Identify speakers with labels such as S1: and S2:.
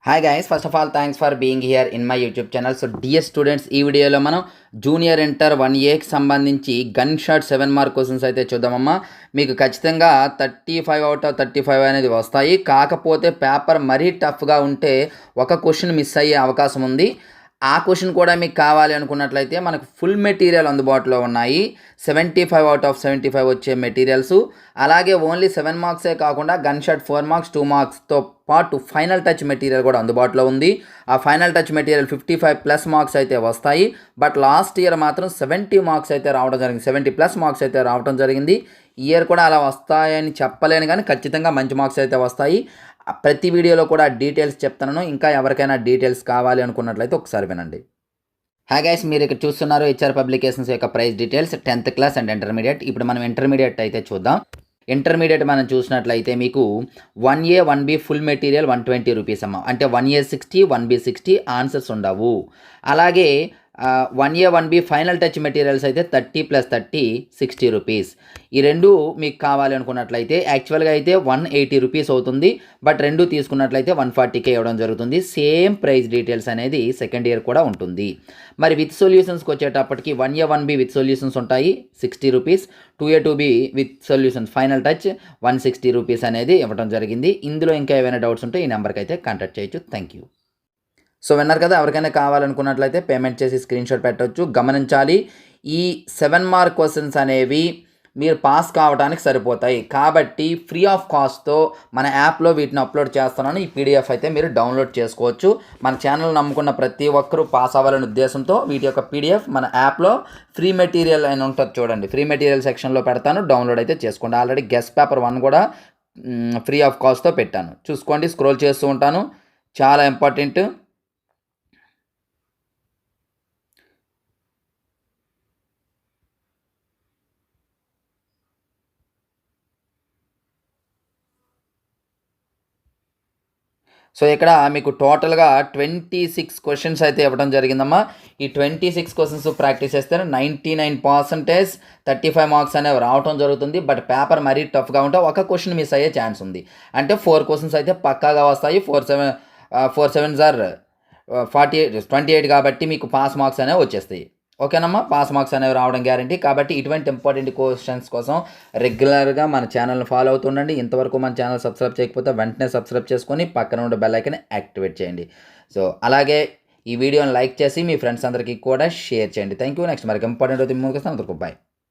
S1: Hi guys, first of all thanks for being here in my YouTube channel. So dear students, ఈ వీడియోలో మనం junior inter 1Aకి సంబంధించి gun shot 7 mark questions అయితే చూద్దామమ్మా. మీకు ఖచ్చితంగా 35 out of 35 అనేది వస్తాయి. కాకపోతే పేపర్ మరీ టఫ్గా ఉంటే ఒక క్వశ్చన్ మిస్ అయ్యే అవకాశం ఉంది. ఆ క్వశ్చన్ కూడా మీకు కావాలి అనుకున్నట్లయితే మనకు ఫుల్ మెటీరియల్ అందుబాటులో ఉన్నాయి. 75 అవుట్ ఆఫ్ 75 వచ్చే మెటీరియల్స్, అలాగే ఓన్లీ 7 మార్క్సే కాకుండా గన్ షాట్ 4 మార్క్స్ 2 మార్క్స్తో పాటు ఫైనల్ టచ్ మెటీరియల్ కూడా అందుబాటులో ఉంది. ఆ ఫైనల్ టచ్ మెటీరియల్ 55+ మార్క్స్ అయితే వస్తాయి. బట్ లాస్ట్ ఇయర్ మాత్రం 70 మార్క్స్ అయితే రావడం జరిగింది, 70+ మార్క్స్ అయితే రావడం జరిగింది. ఈ ఇయర్ కూడా అలా వస్తాయని చెప్పలేను, కానీ ఖచ్చితంగా మంచి మార్క్స్ అయితే వస్తాయి. ప్రతి వీడియోలో కూడా డీటెయిల్స్ చెప్తాను. ఇంకా ఎవరికైనా డీటెయిల్స్ కావాలి అనుకున్నట్లయితే ఒకసారి వినండి. హాయ్ గైస్, మీరు ఇక్కడ చూస్తున్నారు హెచ్ఆర్ పబ్లికేషన్స్ యొక్క price details 10th class and intermediate. ఇప్పుడు మనం ఇంటర్మీడియట్ అయితే చూద్దాం. ఇంటర్మీడియట్ మనం చూసినట్లయితే మీకు 1A 1B full material 120 rupees అమ్మ. అంటే 1A 60 1B 60 ఆన్సర్స్ ఉండవు. అలాగే 1A 1B final touch materials అయితే 30 + 30 60 రూపీస్. ఈ రెండు మీకు కావాలి అనుకున్నట్లయితే యాక్చువల్గా అయితే 180 రూపీస్ అవుతుంది. బట్ రెండు తీసుకున్నట్లయితే 140K ఇవ్వడం జరుగుతుంది. సేమ్ ప్రైస్ డీటెయిల్స్ అనేది సెకండ్ ఇయర్ కూడా ఉంటుంది. మరి విత్ సొల్యూషన్స్కి వచ్చేటప్పటికి 1A 1B విత్ సొల్యూషన్స్ ఉంటాయి 60 rupees. 2A 2B with solutions final touch 160 rupees అనేది ఇవ్వడం జరిగింది. ఇందులో ఇంకా ఏమైనా డౌట్స్ ఉంటే ఈ నెంబర్కి అయితే కాంటాక్ట్ చేయొచ్చు. Thank you. సో విన్నారు కదా, ఎవరికైనా కావాలనుకున్నట్లయితే పేమెంట్ చేసి స్క్రీన్ షాట్ పెట్టవచ్చు. గమనించాలి, ఈ 7 మార్క్ క్వశ్చన్స్ అనేవి మీరు పాస్ కావడానికి సరిపోతాయి. కాబట్టి ఫ్రీ ఆఫ్ కాస్ట్తో మన యాప్లో వీటిని అప్లోడ్ చేస్తున్నాను. ఈ పీడిఎఫ్ అయితే మీరు డౌన్లోడ్ చేసుకోవచ్చు. మన ఛానల్ నమ్ముకున్న ప్రతి ఒక్కరూ పాస్ అవ్వాలనే ఉద్దేశంతో వీటి యొక్క పీడిఎఫ్ మన యాప్లో ఫ్రీ మెటీరియల్ అని ఉంటుంది చూడండి, ఫ్రీ మెటీరియల్ సెక్షన్లో పెడతాను, డౌన్లోడ్ అయితే చేసుకోండి. ఆల్రెడీ గెస్ట్ పేపర్ 1 కూడా ఫ్రీ ఆఫ్ కాస్ట్తో పెట్టాను, చూసుకోండి. స్క్రోల్ చేస్తూ ఉంటాను, చాలా ఇంపార్టెంట్. సో ఇక్కడ మీకు టోటల్గా 26 క్వశ్చన్స్ అయితే ఇవ్వడం జరిగిందమ్మా. ఈ 26 క్వశ్చన్స్ ప్రాక్టీస్ చేస్తే 99% 35 మార్క్స్ అనేవి రావడం జరుగుతుంది. బట్ పేపర్ మరీ టఫ్గా ఉంటే ఒక క్వశ్చన్ మిస్ అయ్యే ఛాన్స్ ఉంది. అంటే 4 క్వశ్చన్స్ అయితే పక్కాగా వస్తాయి. 4 7 ఆర్ 48 28 కాబట్టి మీకు పాస్ మార్క్స్ అనేవి వచ్చేస్తాయి. ఓకేనమ్మా, పాస్ మార్క్స్ అనేవి రావడం గ్యారంటీ. కాబట్టి ఇటువంటి ఇంపార్టెంట్ క్వశ్చన్స్ కోసం రెగ్యులర్గా మన ఛానల్ని ఫాలో అవుతుండండి. ఇంతవరకు మన ఛానల్ సబ్స్క్రైబ్ చేయకపోతే వెంటనే సబ్స్క్రైబ్ చేసుకొని పక్కన ఉండే బెల్ ఐకాన్ని యాక్టివేట్ చేయండి. సో అలాగే ఈ వీడియోని లైక్ చేసి మీ ఫ్రెండ్స్ అందరికీ కూడా షేర్ చేయండి. Thank you. నెక్స్ట్ మరికి ఇంపార్టెంట్ అవుతుంది. ముందుకు వస్తాను. అందరికీ బాయ్.